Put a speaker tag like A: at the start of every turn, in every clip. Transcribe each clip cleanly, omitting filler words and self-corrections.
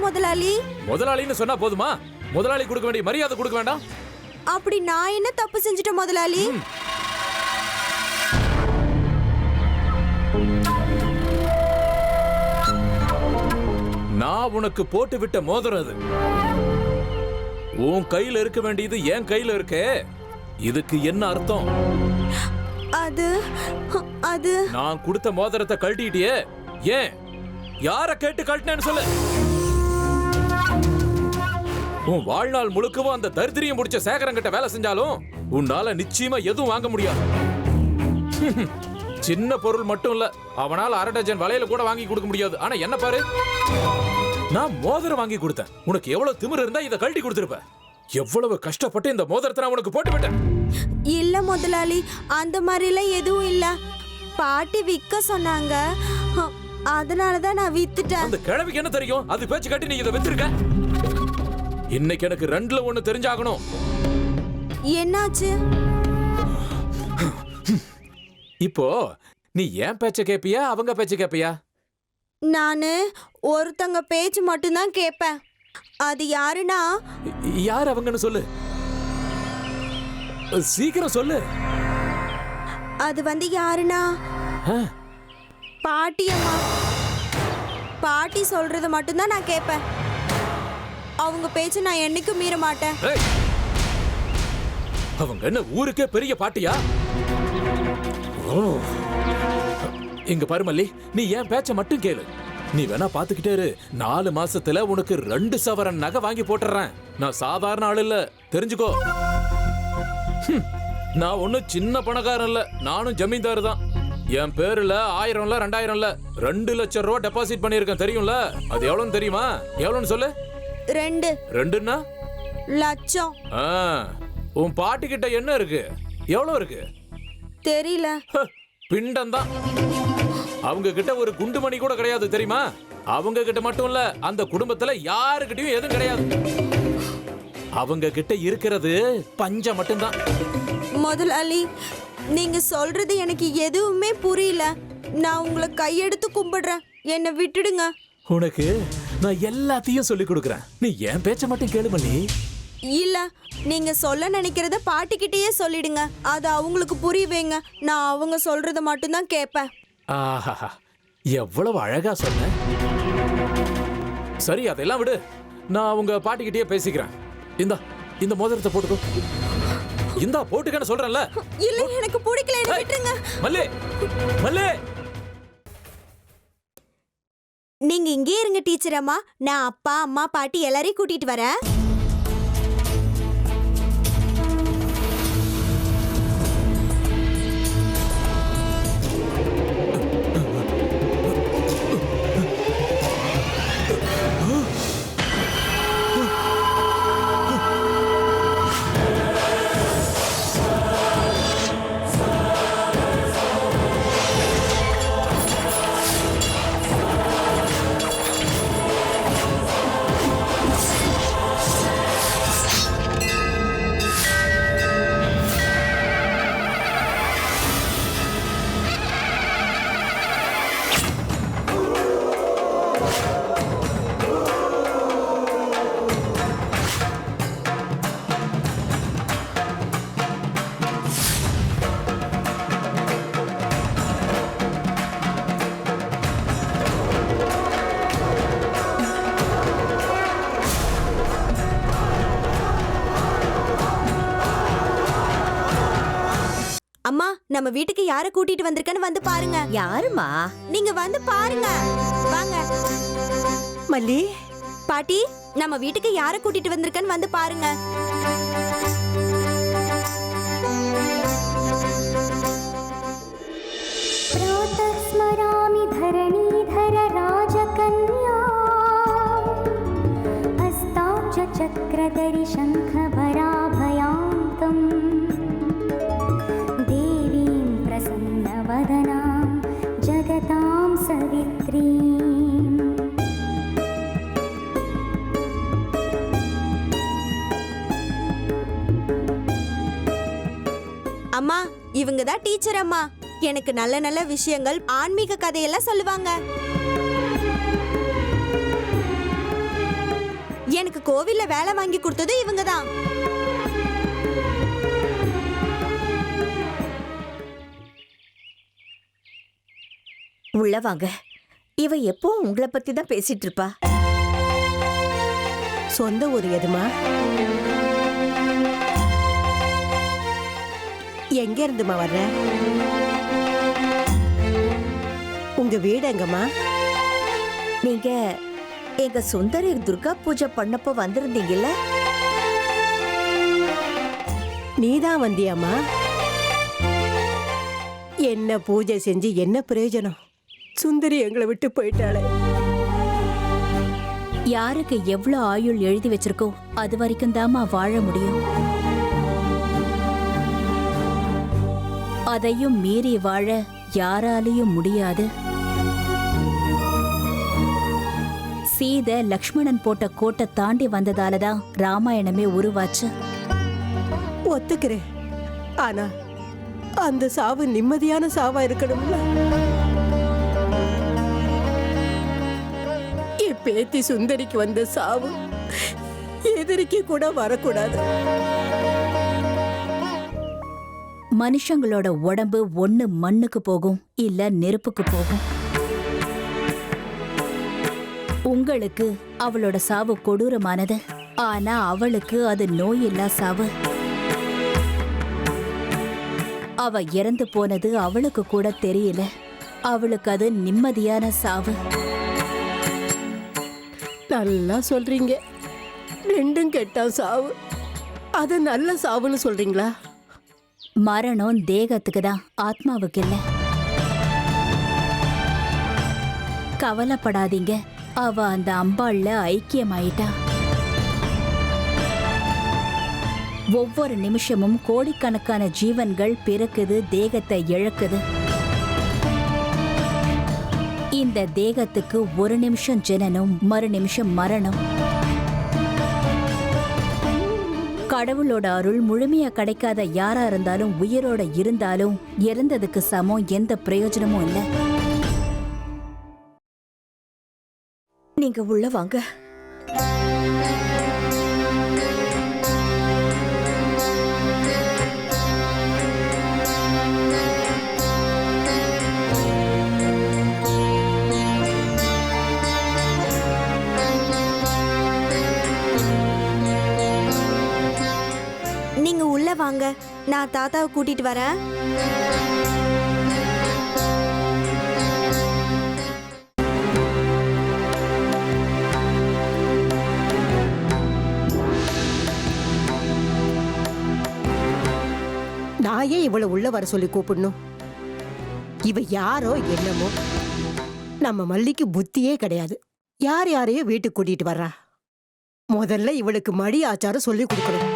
A: முதலாளி.
B: முதலாளின்னு சொன்னா போதுமா? முதலாளி கொடுக்க வேண்டிய மரியாதை கொடுக்க வேண்டாம்?
A: அப்படி நான் என்ன தப்பு செஞ்சுட்டேன் முதலாளி?
B: நான் உனக்கு போட்டு விட்ட மோதிரம் அது. உன் கையில இருக்க வேண்டியது என் கையில இருக்கே. இதுக்கு என்ன அர்த்தம்?
A: அது அது
B: நான் கொடுத்த மோதிரத்தை கழட்டிட்டியே. ஏன்? யார கேட்டு கழட்டினேன்னு சொல்லு. உன் வாழ்நாள் முழுக்கவும் அந்த தரித்திரியம் முடிச்ச சேகரங்கிட்ட வேலை செஞ்சாலும் உன்னால நிச்சயமா எதுவும் வாங்க முடியாது. சின்ன பொருள் மட்டும் இல்ல, அவனால 1/2 டஜன் வளையல கூட வாங்கி கொடுக்க முடியாது. ஆனா என்ன பாரு, நான் மோதிரம் வாங்கி கொடுத்தேன். உனக்கு எவ்வளவு திமிரு இருந்தா இதை கழட்டி கொடுத்திருப்ப. எவ்வளவு கஷ்டப்பட்டு இந்த மோதிரத்தை நான் உனக்கு போட்டு விட்டேன்.
A: இல்ல முதலாளி, அந்த மாதிரி எல்லாம் எதுவும் இல்ல. பாட்டி விற்க சொன்னாங்க, அதனாலதான் நான் வித்துட்டேன்.
B: அந்த கிழவிக்கு என்ன தெரியும்? அது பேச்சு கட்டி நீ இதை வித்திருக்க. இன்னைக்கு எனக்கு 2ல 1 தெரிஞ்சாகணும்.
A: என்னாச்சு?
B: இப்போ நீ ஏன் பேச்ச கேப்பியா அவங்க பேச்ச கேப்பியா?
A: நானு ஒருத்தங்க பேச்சு மட்டும்தான் கேட்பேன். அது யாருன்னா?
B: யார் அவங்கன்னு சொல்லு, சீக்கிரம் சொல்லு.
A: அது யாருன்னா பாட்டி அம்மா. பாட்டி சொல்றது மட்டும்தான் நான் கேட்பேன். அவங்க பேச்சு நான் என்னைக்கும் மீற மாட்டேன்.
B: அவங்க என்ன ஊருக்கே பெரிய பாட்டியா? இங்க பாரு மல்லி, நீ ஏன் பேச்ச மட்டும் கேளு. நீ வேணா பாத்துக்கிட்டே இரு. 4 மாசத்துல உனக்கு 2 சவரன் நகை வாங்கி போட்டுறேன். நான் சாதாரண ஆள் இல்ல, தெரிஞ்சுக்கோ. நான் ஒன்னும் சின்ன பணக்காரன் இல்ல, நானும் ஜமீன்தார் தான். என் பேருல 1000 இல்ல 2000 இல்ல 2 லட்சம் ரூபாய் டெபாசிட் பண்ணிருக்கேன், தெரியும்ல? அது எவ்வளவுன்னு தெரியுமா? எவ்வளவுன்னு சொல்லு.
A: 2 லட்சம்.
B: உன் பாட்டி கிட்ட என்ன இருக்கு? எவ்வளவு இருக்கு
A: தெரியல.
B: பிண்டம் தான். அவங்க கிட்ட ஒரு குண்டுமணி கூட கிடையாது, தெரியுமா? அவங்க கிட்ட மட்டும் இல்ல, அந்த குடும்பத்துல யாருக்கிட்டையும் எதுவும் கிடையாது. அவங்க கிட்ட இருக்கிறது பஞ்சம் மட்டும்தான்.
A: முதலாளி, நீங்க சொல்றது எனக்கு எதுவுமே புரியல. நான் உங்களை கையெடுத்து கும்பிடுறேன், என்னை விட்டுடுங்க.
B: உனக்கு நான் எல்லாத்தையும் சொல்லி கொடுக்கறேன், நீ என் பேச்ச மட்டும் கேளு மல்லி.
A: இல்ல, நீங்க சொல்ல நினைக்கிறத பாட்டிக்கிட்டயே சொல்லிடுங்க. அது அவங்களுக்கு புரியவேங்க. நான் அவங்க சொல்றத மட்டும்தான் கேட்பேன்.
B: ஆஹா, எவ்வளவு அழகா சொன்ன. சரி, அதெல்லாம் விடு. நான் உங்க பாட்டிக்கிட்டயே பேசிக்கிறேன். இந்த மோதிரத்தை போட்டுக்கோ. இந்தா போட்டுக்கன்னு சொல்றேன்ல.
A: இல்ல, எனக்கு பிடிக்கல, என்ன விட்டுருங்க.
B: மல்லே, மல்லே.
A: நீங்க இங்கே இருங்க டீச்சர் அம்மா. நான் அப்பா அம்மா பாட்டி எல்லாரையும் கூட்டிட்டு வரேன். அம்மா, நம்ம வீட்டுக்கு யாரை கூட்டிட்டு வந்திருக்கன்னு வந்து பாருங்க.
C: யாருமா?
A: நீங்க வந்து பாருங்க, வாங்க.
C: மல்லி,
A: பாட்டி, நம்ம வீட்டுக்கு யாரை கூட்டிட்டு வந்திருக்கன்னு வந்து பாருங்க.
D: ஸ்மராமி தரணீதர ராஜகன்யா ஹஸ்தாப்ஜ சக்ரதரி சங்கபராபயாந்தம் தேவீம் பிரசன்னவதனாம் ஜகதாம் சவித்ரீம்.
A: அம்மா, இவங்க தான் டீச்சர் அம்மா. எனக்கு நல்ல நல்ல விஷயங்கள், ஆன்மீக கதையெல்லாம் சொல்லுவாங்க. எனக்கு கோவில்ல வேலை வாங்கி கொடுத்தது இவங்க தான்.
C: உள்ள வாங்க. இவ எப்போ உங்களை பத்தி தான் பேசிட்டு இருப்பா. சொந்த ஊர் எதுமா? எங்க இருந்துமா வர்ற? உங்க வீடு எங்கம்மா? நீங்க எங்க சுந்தரி துர்கா பூஜை பண்ணப்போ வந்திருந்தீங்கல்ல? நீதான் வந்தியாமா? என்ன பூஜை செஞ்சு என்ன பிரயோஜனம்? சுந்தரி எங்களை விட்டு போயிட்டாளே.
E: யாருக்கு எவ்வளவு ஆயுள் எழுதி வச்சிருக்கோ அது வரைக்கும் தாமா வாழ முடியும். அதையும் மீறி வாழ யாராலையும் முடியாது. சீதை லக்ஷ்மணன் போட்ட கோட்டை தாண்டி வந்ததாலதான் ராமாயணமே உருவாச்சு.
C: ஒத்துக்கிறேன். ஆனா அந்த சாவு நிம்மதியான சாவா இருக்கணும்ல. என் பேத்தி சுந்தரிக்கு வந்த சாவு எதிரிக்கு கூட வரக்கூடாது.
E: மனுஷங்களோட உடம்பு ஒண்ணு மண்ணுக்கு போகும், இல்ல நெருப்புக்கு போகும். உங்களுக்கு அவளோட சாவு கொடூரமானது. ஆனா அவளுக்கு அது நோயில்லா சாவு. அவ இறந்து போனது அவளுக்கு கூட தெரியல. அவளுக்கு அது நிம்மதியான சாவு.
C: நல்லா சொல்றீங்க. ரெண்டும் கெட்ட சாவு. அது நல்ல சாவுன்னு சொல்றீங்களா?
E: மரணம் தேகத்துக்கு தான், ஆத்மாவுக்கு இல்ல. கவலைப்படாதீங்க, அவ அந்த அம்பாள்ல ஐக்கியமாயிட்டா. ஒவ்வொரு நிமிஷமும் கோடிக்கணக்கான ஜீவன்கள் பிறக்குது, தேகத்தை இழக்குது. இந்த தேகத்துக்கு ஒரு நிமிஷம் ஜனனம், மறு நிமிஷம் மரணம். கடவுளோட அருள் முழுமையா கிடைக்காத யாரா இருந்தாலும் உயிரோட இருந்தாலும் இறந்ததுக்கு சமம், எந்த பிரயோஜனமும் இல்லை.
C: நீங்க உள்ள வாங்க.
A: நீங்க உள்ள வாங்க, நான் தாத்தாவை கூட்டிட்டு வரேன்.
C: நான் ஏன் இவளை உள்ள வர சொல்லி கூப்பிடணும்? இவ யாரோ என்னமோ. நம்ம மல்லிக்கு புத்தியே கிடையாது. யார் யாரையோ வீட்டுக்கு கூட்டிட்டு வர்றா. முதல்ல இவளுக்கு மடி ஆச்சாரம் சொல்லி கொடுக்கணும்.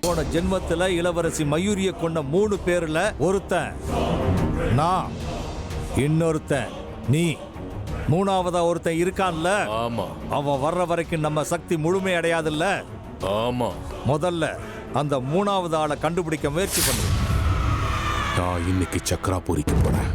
F: போன ஜென்மத்துல இளவரசி மயூரிய கொண்ட 3 பேர்ல ஒருத்தன் நான், இன்னொருத்தன் நீ, மூணாவதா ஒருத்தன் இருக்கான்ல.
B: ஆமா.
F: அவன் வர்ற வரைக்கும் நம்ம சக்தி முழுமை அடையாதுல்ல.
B: ஆமா.
F: முதல்ல அந்த மூணாவது ஆளை கண்டுபிடிக்க முயற்சி பண்ணு.
G: நான் இன்னைக்கு சக்ராபுரிக்கு போறேன்.